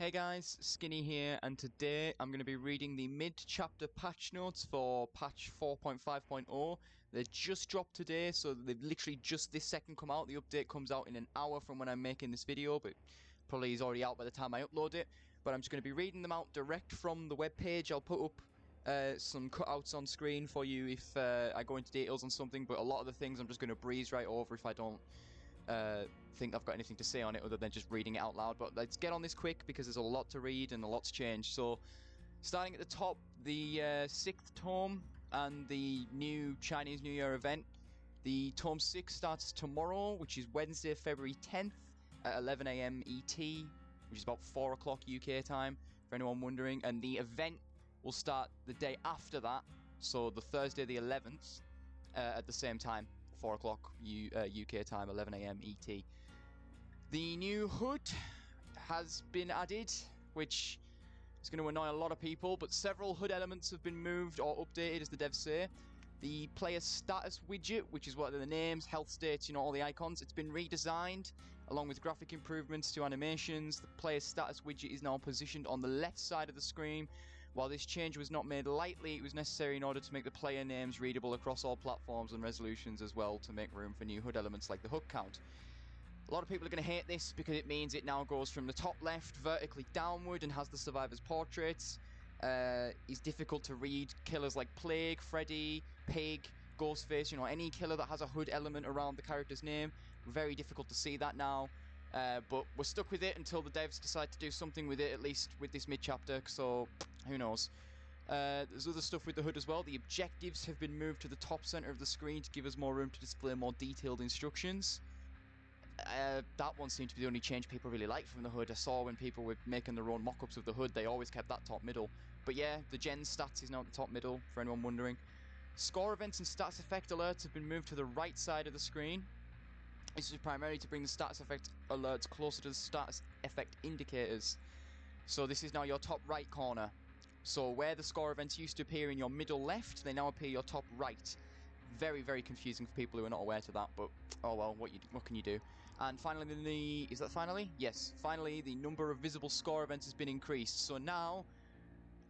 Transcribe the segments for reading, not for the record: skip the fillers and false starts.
Hey guys, Skinny here, and today I'm going to be reading the mid-chapter patch notes for patch 4.5.0. They just dropped today, so they've literally just this second come out. The update comes out in an hour from when I'm making this video, but probably is already out by the time I upload it. But I'm just going to be reading them out direct from the webpage. I'll put up some cutouts on screen for you if I go into details on something, but a lot of the things I'm just going to breeze right over if I don't think I've got anything to say on it other than just reading it out loud. But let's get on this quick because there's a lot to read and a lot's changed. So starting at the top, the 6th tome and the new Chinese New Year event. The tome 6 starts tomorrow, which is Wednesday, February 10th at 11 AM ET, which is about 4 o'clock UK time for anyone wondering, and the event will start the day after that, so the Thursday the 11th at the same time, 4 o'clock UK time, 11 AM ET. The new HUD has been added, which is going to annoy a lot of people, but several HUD elements have been moved or updated, as the devs say. The player status widget, which is what are the names, health states, you know, all the icons, it's been redesigned, along with graphic improvements to animations. The player status widget is now positioned on the left side of the screen. While this change was not made lightly, it was necessary in order to make the player names readable across all platforms and resolutions, as well to make room for new HUD elements like the hook count. A lot of people are going to hate this because it means it now goes from the top left vertically downward and has the survivors' portraits. It's difficult to read killers like Plague, Freddy, Pig, Ghostface, you know, any killer that has a HUD element around the character's name. Very difficult to see that now. But we're stuck with it until the devs decide to do something with it, at least with this mid-chapter, so who knows. There's other stuff with the HUD as well. The objectives have been moved to the top center of the screen to give us more room to display more detailed instructions. That one seemed to be the only change people really liked from the HUD. I saw when people were making their own mock-ups of the HUD, they always kept that top middle. But yeah, the gen stats is now at the top middle, for anyone wondering. Score events and status effect alerts have been moved to the right side of the screen. This is primarily to bring the status effect alerts closer to the status effect indicators. So this is now your top right corner. So where the score events used to appear in your middle left, they now appear your top right. Very, very confusing for people who are not aware to that, but oh well, what can you do? And finally, is that finally? Yes, finally, the number of visible score events has been increased. So now,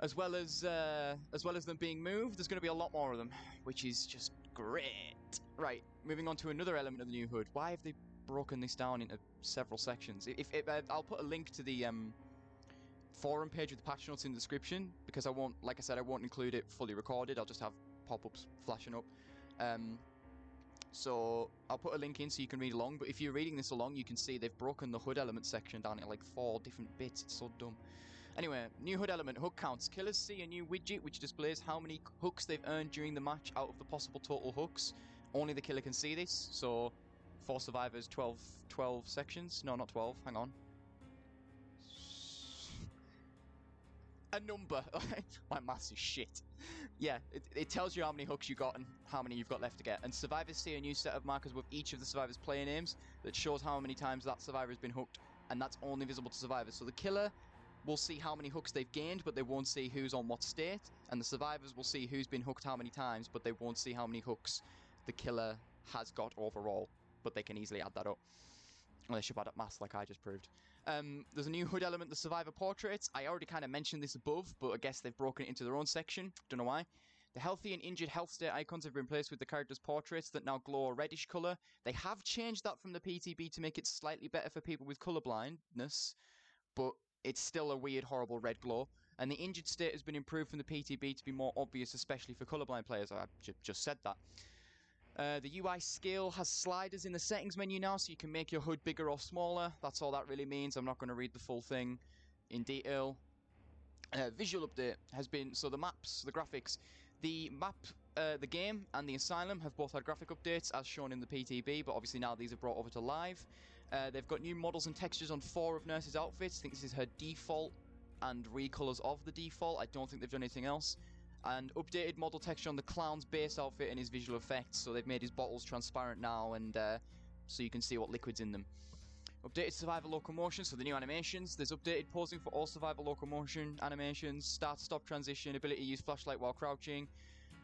as well as them being moved, there's going to be a lot more of them, which is just great. Right, moving on to another element of the new HUD. Why have they broken this down into several sections? I'll put a link to the forum page with the patch notes in the description, because I won't, like I said, I won't include it fully recorded. I'll just have pop-ups flashing up. So I'll put a link in so you can read along, but if you're reading this along, you can see they've broken the HUD element section down into like 4 different bits. It's so dumb. Anyway, new HUD element, hook counts. Killers see a new widget which displays how many hooks they've earned during the match out of the possible total hooks. Only the killer can see this, so for survivors, 12 sections. No, not 12, hang on. A number. My maths is shit. Yeah, it tells you how many hooks you got and how many you've got left to get. And survivors see a new set of markers with each of the survivors' player names that shows how many times that survivor has been hooked, and that's only visible to survivors. So the killer will see how many hooks they've gained, but they won't see who's on what state, and the survivors will see who's been hooked how many times, but they won't see how many hooks the killer has got overall, but they can easily add that up. Unless you're bad at maths like I just proved. There's a new HUD element, the survivor portraits. I already kind of mentioned this above, but I guess they've broken it into their own section. Don't know why. The healthy and injured health state icons have been replaced with the characters' portraits that now glow a reddish colour. They have changed that from the PTB to make it slightly better for people with colour blindness, but it's still a weird, horrible red glow. And the injured state has been improved from the PTB to be more obvious, especially for colourblind players. I just said that. The UI scale has sliders in the settings menu now, so you can make your HUD bigger or smaller. That's all that really means. I'm not going to read the full thing in detail. Visual update has been, so the maps, the graphics, the map, the game and the asylum have both had graphic updates as shown in the PTB, but obviously now these are brought over to live. They've got new models and textures on 4 of Nurse's outfits. I think this is her default and recolors of the default. I don't think they've done anything else. And updated model texture on the clown's base outfit and his visual effects, so they've made his bottles transparent now, and so you can see what liquid's in them. Updated survivor locomotion, so the new animations. There's updated posing for all survivor locomotion animations, start-stop transition, ability to use flashlight while crouching,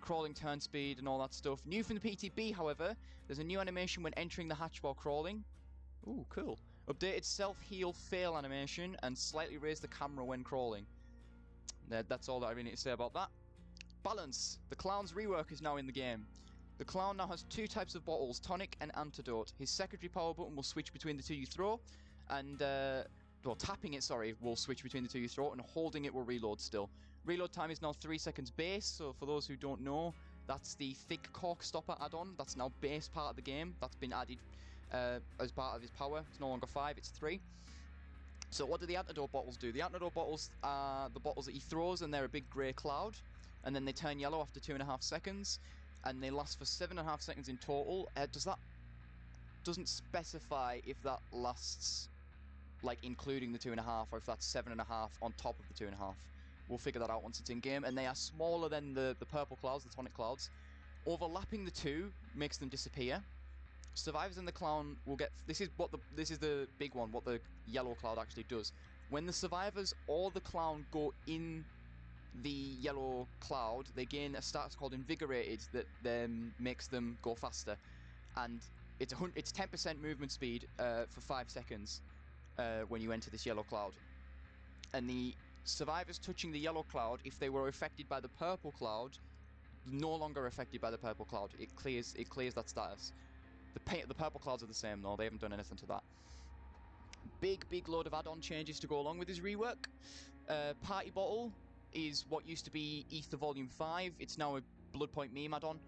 crawling turn speed, and all that stuff. New from the PTB, however, there's a new animation when entering the hatch while crawling. Ooh, cool. Updated self-heal fail animation and slightly raise the camera when crawling. That's all that I really need to say about that. Balance. The clown's rework is now in the game. The clown now has two types of bottles, tonic and antidote. His secondary power button will switch between the two you throw, and well, tapping it, sorry, will switch between the two you throw, and holding it will reload still. Reload time is now 3 seconds base, so for those who don't know, that's the thick cork stopper add-on. That's now base part of the game. That's been added as part of his power. It's no longer 5, it's 3. So what do the antidote bottles do? The antidote bottles are the bottles that he throws, and they're a big grey cloud, and then they turn yellow after 2.5 seconds, and they last for 7.5 seconds in total. Doesn't specify if that lasts, like, including the 2.5, or if that's 7.5 on top of the 2.5. We'll figure that out once it's in game. And they are smaller than the purple clouds, the tonic clouds. Overlapping the two makes them disappear. Survivors and the clown will get. This is the big one. What the yellow cloud actually does. When the survivors or the clown go in the yellow cloud, they gain a status called Invigorated that then makes them go faster, and it's 10% movement speed for 5 seconds when you enter this yellow cloud. And the survivors touching the yellow cloud, if they were affected by the purple cloud, no longer affected by the purple cloud. It clears that status. The purple clouds are the same though. They haven't done anything to that. Big load of add-on changes to go along with his rework. Party bottle is what used to be Ether Volume 5. It's now a Blood Point meme add-on.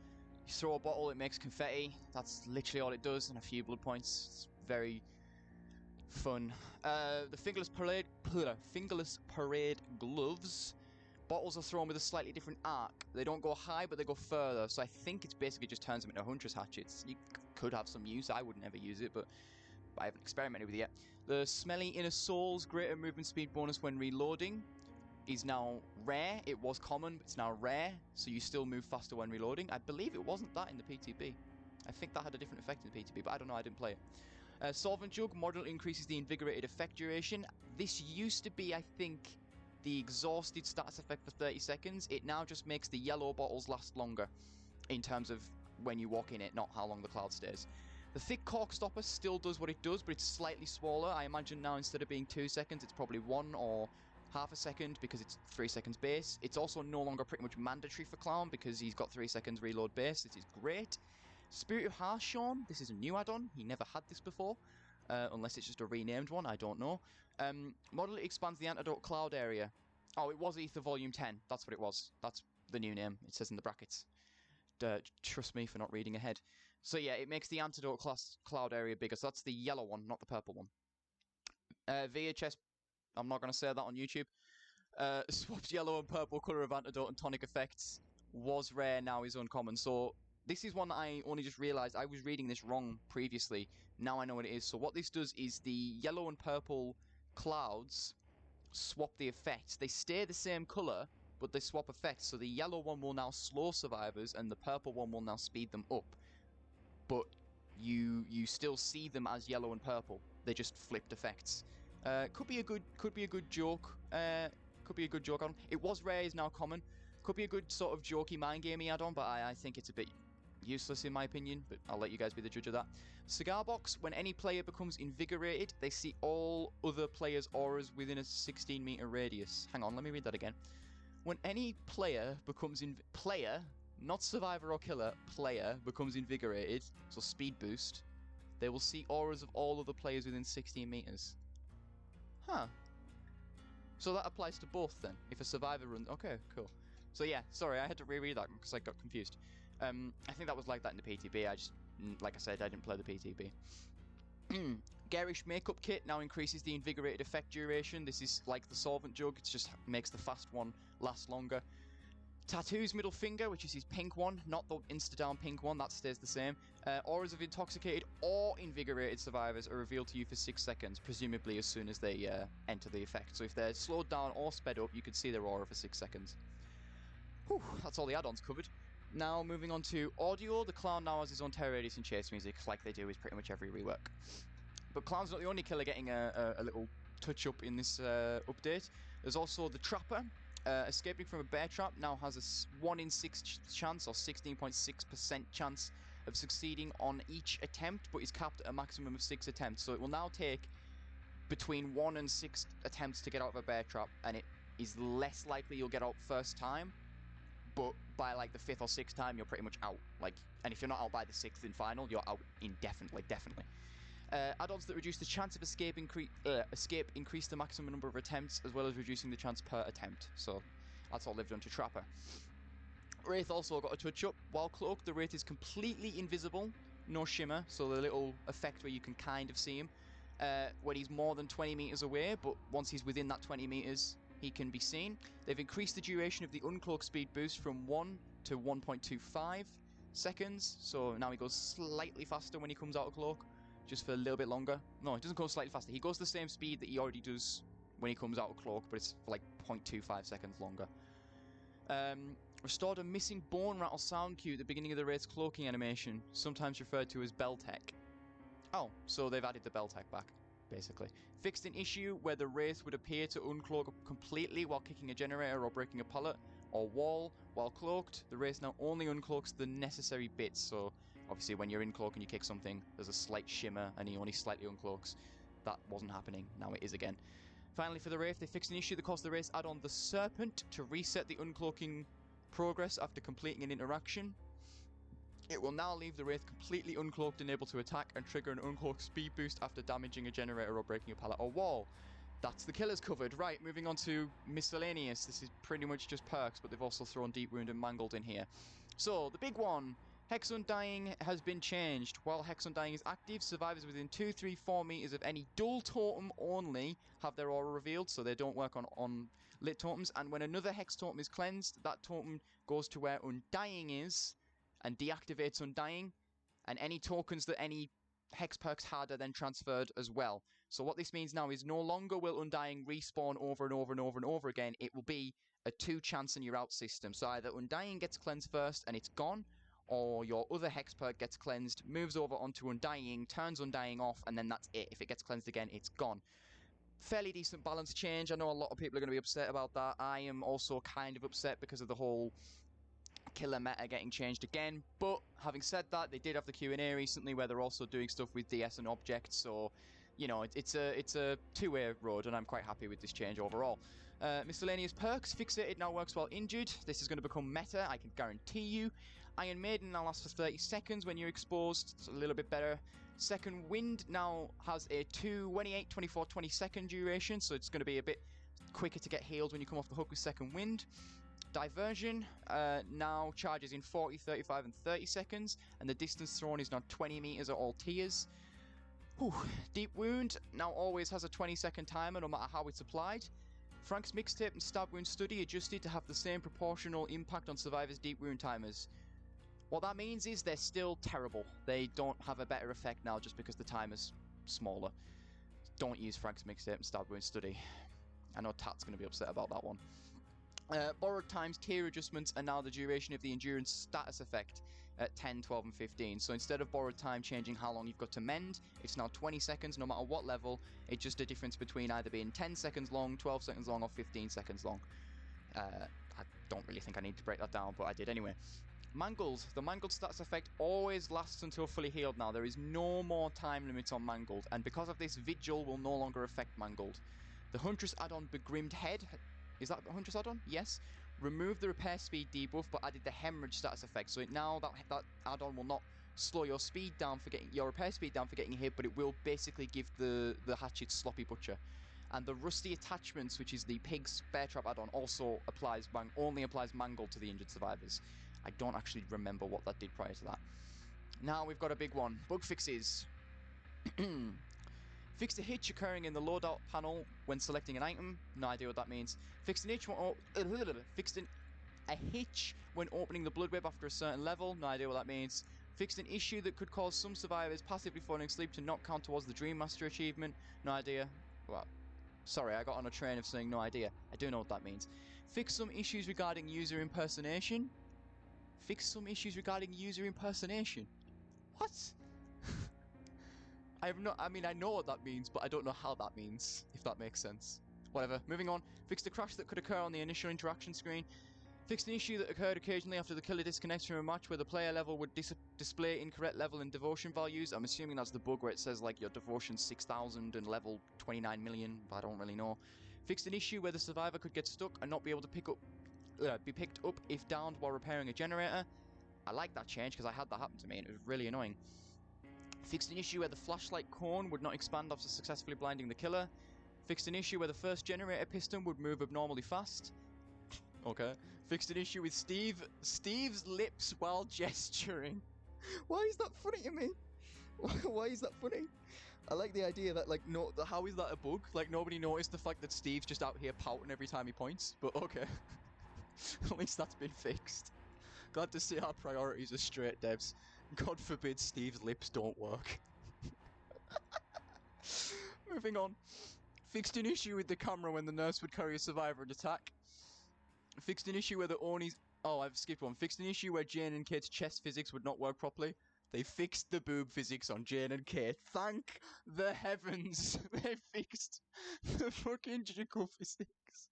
You throw a bottle, it makes confetti. That's literally all it does, and a few blood points. It's very fun. The Fingerless Parade gloves. Bottles are thrown with a slightly different arc. They don't go high, but they go further. So I think it's basically just turns them into Huntress hatchets. You could have some use. I would never use it, but I haven't experimented with it yet. The Smelly Inner Souls greater movement speed bonus when reloading is now rare. It was common, but it's now rare, so you still move faster when reloading. I believe it wasn't that in the PTB. I think that had a different effect in the PTB, but I don't know, I didn't play it. Solvent Jug model increases the invigorated effect duration. This used to be, I think, the exhausted status effect for 30 seconds. It now just makes the yellow bottles last longer in terms of when you walk in it, not how long the cloud stays. The thick cork stopper still does what it does, but it's slightly smaller. I imagine now instead of being 2 seconds, it's probably 1 or half a second because it's 3 seconds base. It's also no longer pretty much mandatory for Clown because he's got 3 seconds reload base. This is great. Spirit of Harshawn, this is a new add-on. He never had this before, unless it's just a renamed one, I don't know. Model expands the antidote cloud area. Oh, it was Ether Volume 10. That's what it was. That's the new name. It says in the brackets. Trust me for not reading ahead. So yeah, it makes the antidote cloud area bigger. So that's the yellow one, not the purple one. VHS, I'm not going to say that on YouTube. Swaps yellow and purple colour of antidote and tonic effects. Was rare, now is uncommon. So this is one that I only just realised. I was reading this wrong previously. Now I know what it is. So what this does is the yellow and purple clouds swap the effects. They stay the same colour, but they swap effects. So the yellow one will now slow survivors, and the purple one will now speed them up. But you still see them as yellow and purple. They're just flipped effects. Could be a good joke. Could be a good joke on. It was rare, is now common. Could be a good sort of jokey mind gamey add-on, but I think it's a bit useless in my opinion. But I'll let you guys be the judge of that. Cigar box. When any player becomes invigorated, they see all other players' auras within a 16-meter radius. Hang on, let me read that again. When any player becomes not survivor or killer, player becomes invigorated, so speed boost, they will see auras of all other players within 16 meters. Huh. So that applies to both then, if a survivor runs... Okay, cool. So yeah, sorry, I had to reread that because I got confused. I think that was like that in the PTB, I just... Like I said, I didn't play the PTB. Garish Makeup Kit now increases the invigorated effect duration. This is like the Solvent Jug, it just makes the fast one last longer. Tattoo's middle finger, which is his pink one, not the insta-down pink one, that stays the same. Auras of intoxicated or invigorated survivors are revealed to you for 6 seconds, presumably as soon as they enter the effect. So if they're slowed down or sped up, you can see their aura for 6 seconds. Whew, that's all the add-ons covered. Now moving on to audio, the Clown now has his own terror radius and chase music, like they do with pretty much every rework. But Clown's not the only killer getting a little touch-up in this update. There's also the Trapper. Escaping from a bear trap now has a 1 in 6 chance, or 16.6% chance of succeeding on each attempt, but is capped at a maximum of 6 attempts. So it will now take between 1 and 6 attempts to get out of a bear trap, and it is less likely you'll get out first time, but by like the 5th or 6th time, you're pretty much out. Like, and if you're not out by the 6th in final, you're out indefinitely, definitely. Add-ons that reduce the chance of escape increase the maximum number of attempts, as well as reducing the chance per attempt. So that's all they've done to Trapper. Wraith also got a touch up. While cloaked, the Wraith is completely invisible, no shimmer, so the little effect where you can kind of see him when he's more than 20 meters away, but once he's within that 20 meters, he can be seen. They've increased the duration of the uncloak speed boost from 1 to 1.25 seconds, so now he goes slightly faster when he comes out of cloak, just for a little bit longer. No, it doesn't go slightly faster. He goes the same speed that he already does when he comes out of cloak, but it's for like 0.25 seconds longer. Restored a missing bone rattle sound cue at the beginning of the Wraith's cloaking animation, sometimes referred to as bell tech. Oh, so they've added the bell tech back, basically. Fixed an issue where the Wraith would appear to uncloak completely while kicking a generator or breaking a pallet or wall. While cloaked, the Wraith now only uncloaks the necessary bits, so obviously when you're in cloak and you kick something, there's a slight shimmer and he only slightly uncloaks. That wasn't happening, now it is again. Finally for the Wraith, they fixed an issue that caused the Wraith add-on the Serpent to reset the uncloaking progress after completing an interaction. It will now leave the Wraith completely uncloaked and able to attack and trigger an uncloak speed boost after damaging a generator or breaking a pallet or wall. That's the killers covered. Right, moving on to miscellaneous. This is pretty much just perks, but they've also thrown Deep Wound and Mangled in here. So, the big one. Hex Undying has been changed. While Hex Undying is active, survivors within 2, 3, 4 meters of any dual totem only have their aura revealed, so they don't work on lit totems. And when another Hex totem is cleansed, that totem goes to where Undying is and deactivates Undying. And any tokens that any Hex perks had are then transferred as well. So what this means now is no longer will Undying respawn over and over and over and over again. It will be a 2 chance and you're out system. So either Undying gets cleansed first and it's gone, or your other Hex perk gets cleansed, moves over onto Undying, turns Undying off, and then that's it. If it gets cleansed again, it's gone. Fairly decent balance change. I know a lot of people are going to be upset about that. I am also kind of upset because of the whole killer meta getting changed again. But having said that, they did have the Q&A recently where they're also doing stuff with DS and objects, so you know, it's a two-way road, and I'm quite happy with this change overall. Miscellaneous perks. Fixated now works while injured. This is going to become meta, I can guarantee you. Iron Maiden now lasts for 30 seconds when you're exposed. It's a little bit better. Second Wind now has a 28, 24, 20 second duration, so it's going to be a bit quicker to get healed when you come off the hook with Second Wind. Diversion now charges in 40, 35, and 30 seconds, and the distance thrown is now 20 meters at all tiers. Whew. Deep Wound now always has a 20-second timer no matter how it's applied. Frank's Mixtape and Stab Wound Study adjusted to have the same proportional impact on survivors' Deep Wound timers. What that means is they're still terrible. They don't have a better effect now just because the timer's smaller. Don't use Frank's Mixtape and Stab Wound Study. I know Tat's going to be upset about that one. Borrowed Time's tier adjustments are now the duration of the endurance status effect at 10, 12, and 15. So instead of Borrowed Time changing how long you've got to mend, it's now 20 seconds no matter what level. It's just a difference between either being 10 seconds long, 12 seconds long, or 15 seconds long. I don't really think I need to break that down, but I did anyway. Mangled. The Mangled status effect always lasts until fully healed now. There is no more time limit on Mangled, and because of this, Vigil will no longer affect Mangled. The Huntress add-on Begrimed Head. Is that the Huntress add-on? Yes. Removed the repair speed debuff, but added the hemorrhage status effect. So now that add-on will not slow your speed down for getting your repair speed down for getting hit, but it will basically give the hatchet sloppy butcher. And the Rusty Attachments, which is the Pig's Bear Trap add-on, also only applies Mangled to the injured survivors. I don't actually remember what that did prior to that. Now we've got a big one. Bug fixes. Fixed a hitch occurring in the loadout panel when selecting an item. No idea what that means. Fixed a hitch when opening the Blood Web after a certain level. No idea what that means. Fixed an issue that could cause some survivors passively falling asleep to not count towards the Dream Master achievement. No idea. Well, sorry, I got on a train of saying no idea. I do know what that means. Fixed some issues regarding user impersonation. Fix some issues regarding user impersonation. What? I know what that means, but I don't know how that means, if that makes sense. Whatever. Moving on. Fixed a crash that could occur on the initial interaction screen. Fixed an issue that occurred occasionally after the killer disconnects from a match where the player level would display incorrect level and devotion values. I'm assuming that's the bug where it says like your devotion's 6,000 and level 29 million, but I don't really know. Fixed an issue where the survivor could get stuck and not be able to be picked up if downed while repairing a generator. I like that change because I had that happen to me and it was really annoying. Fixed an issue where the flashlight cone would not expand after successfully blinding the killer. Fixed an issue where the first generator piston would move abnormally fast. Okay. Fixed an issue with Steve's lips while gesturing. Why is that funny to me? Why is that funny? I like the idea that, like, no, how is that a bug? Like, nobody noticed the fact that Steve's just out here pouting every time he points. But okay. At least that's been fixed. Glad to see our priorities are straight, devs. God forbid Steve's lips don't work. Moving on. Fixed an issue with the camera when the nurse would carry a survivor and attack. Fixed an issue where the Onis... Oh, I've skipped one. Fixed an issue where Jane and Kate's chest physics would not work properly. They fixed the boob physics on Jane and Kate. Thank the heavens. They fixed the fucking jiggle physics.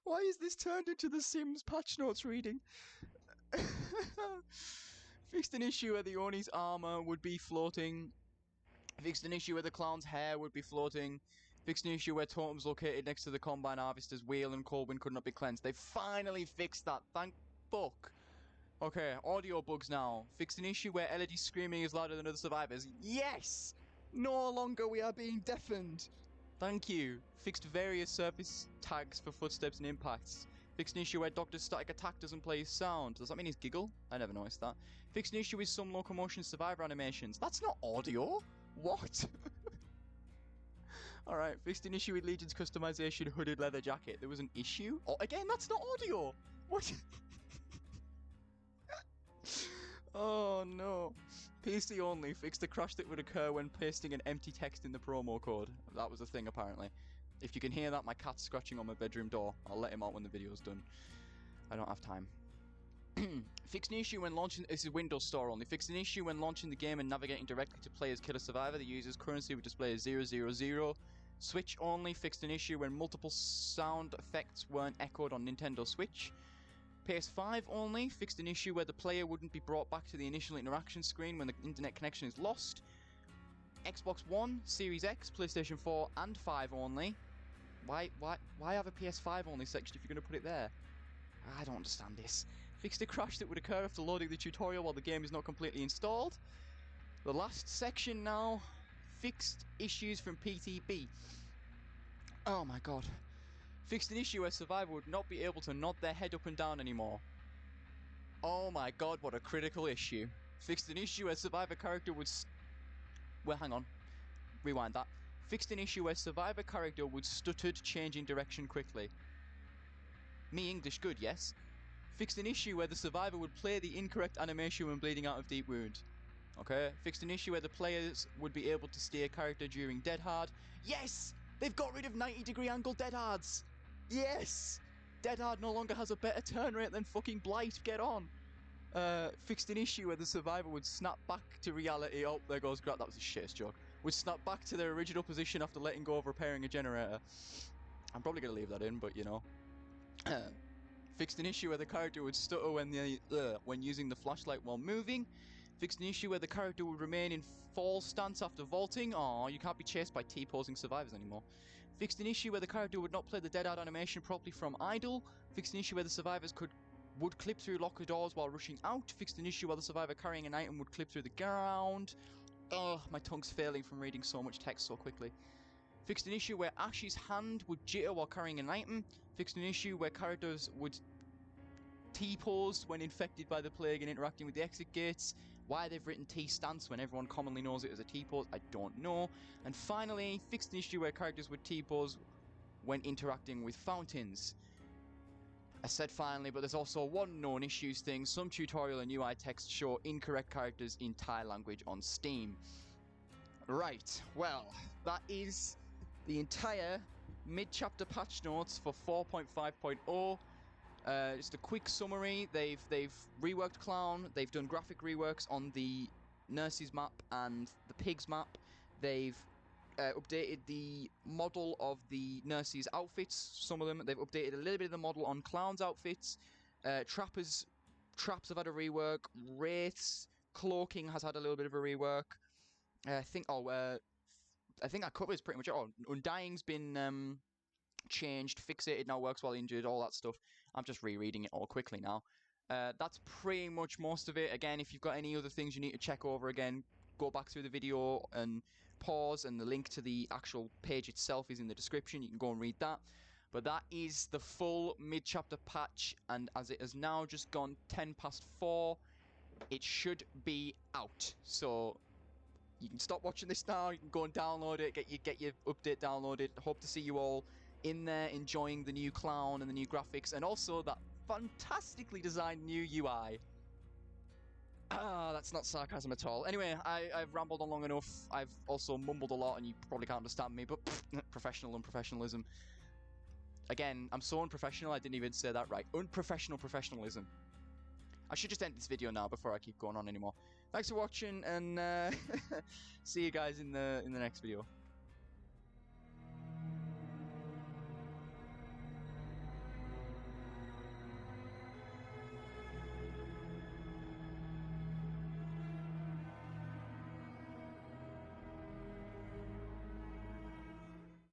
Why is this turned into the Sims patch notes reading? Fixed an issue where the Oni's armor would be floating. Fixed an issue where the clown's hair would be floating. Fixed an issue where totems located next to the Combine Harvester's wheel and Colwyn could not be cleansed. They finally fixed that. Thank fuck. Okay, audio bugs now. Fixed an issue where Elodie's screaming is louder than other survivors. Yes! No longer we are being deafened. Thank you. Fixed various surface tags for footsteps and impacts. Fixed an issue where Dr. Static Attack doesn't play his sound. Does that mean he's giggle? I never noticed that. Fixed an issue with some locomotion survivor animations. That's not audio. What? Alright, fixed an issue with Legion's customization hooded leather jacket. There was an issue? Oh, again, that's not audio! What? Oh no. PC only. Fixed the crash that would occur when pasting an empty text in the promo code. That was a thing, apparently. If you can hear that, my cat's scratching on my bedroom door. I'll let him out when the video's done. I don't have time. Fixed an issue when launching... This is Windows Store only. Fixed an issue when launching the game and navigating directly to player's killer survivor. The user's currency would display as 000. Switch only. Fixed an issue when multiple sound effects weren't echoed on Nintendo Switch. PS5 only. Fixed an issue where the player wouldn't be brought back to the initial interaction screen when the internet connection is lost. Xbox One, Series X, PlayStation 4 and 5 only. Why have a PS5 only section if you're going to put it there? I don't understand this. Fixed a crash that would occur after loading the tutorial while the game is not completely installed. The last section now. Fixed issues from PTB. Oh my god. Fixed an issue where Survivor would not be able to nod their head up and down anymore. Oh my god, what a critical issue. Fixed an issue where Survivor character would... Well, hang on. Rewind that. Fixed an issue where Survivor character would stuttered changing direction quickly. Me English good, yes? Fixed an issue where the Survivor would play the incorrect animation when bleeding out of deep wound. Okay. Fixed an issue where the players would be able to steer character during dead hard. Yes! They've got rid of 90-degree angle dead hards! Yes! Dead hard no longer has a better turn rate than fucking Blight. Get on! Fixed an issue where the Survivor would snap back to reality. Oh, there goes Grat. That was a shit joke. Would snap back to their original position after letting go of repairing a generator. I'm probably going to leave that in, but you know. Fixed an issue where the character would stutter when using the flashlight while moving. Fixed an issue where the character would remain in fall stance after vaulting. Aw, you can't be chased by T-posing survivors anymore. Fixed an issue where the character would not play the dead hard animation properly from idle. Fixed an issue where the survivors would clip through locker doors while rushing out. Fixed an issue where the survivor carrying an item would clip through the ground. Ugh, my tongue's failing from reading so much text so quickly. Fixed an issue where Ash's hand would jitter while carrying an item. Fixed an issue where characters would T-pose when infected by the plague and interacting with the exit gates. Why they've written T-stance when everyone commonly knows it as a T-pose, I don't know. And finally, fixed an issue where characters would T-pose when interacting with fountains. I said finally, but there's also one known issues thing. Some tutorial and UI text show incorrect characters in Thai language on Steam. Right, well, that is the entire mid-chapter patch notes for 4.5.0. Just a quick summary. They've reworked Clown. They've done graphic reworks on the Nurses map and the Pigs map. They've updated the model of the nurses' outfits. Some of them, they've updated a little bit of the model on Clown's outfits. Traps have had a rework. Wraiths, cloaking has had a little bit of a rework. I think that covers pretty much it all. Undying's been changed, fixated now works while injured, all that stuff. I'm just rereading it all quickly now. That's pretty much most of it. Again, if you've got any other things you need to check over again, go back through the video and pause, and the link to the actual page itself is in the description. You can go and read that. But that is the full mid-chapter patch, and as it has now just gone 4:10, it should be out. So you can stop watching this now. You can go and download it, get your update downloaded. Hope to see you all in there enjoying the new Clown and the new graphics, and also that fantastically designed new UI. That's not sarcasm at all. Anyway, I've rambled on long enough. I've also mumbled a lot, and you probably can't understand me, but professional unprofessionalism. Again, I'm so unprofessional, I didn't even say that right. Unprofessional professionalism. I should just end this video now before I keep going on anymore. Thanks for watching, and see you guys in the next video.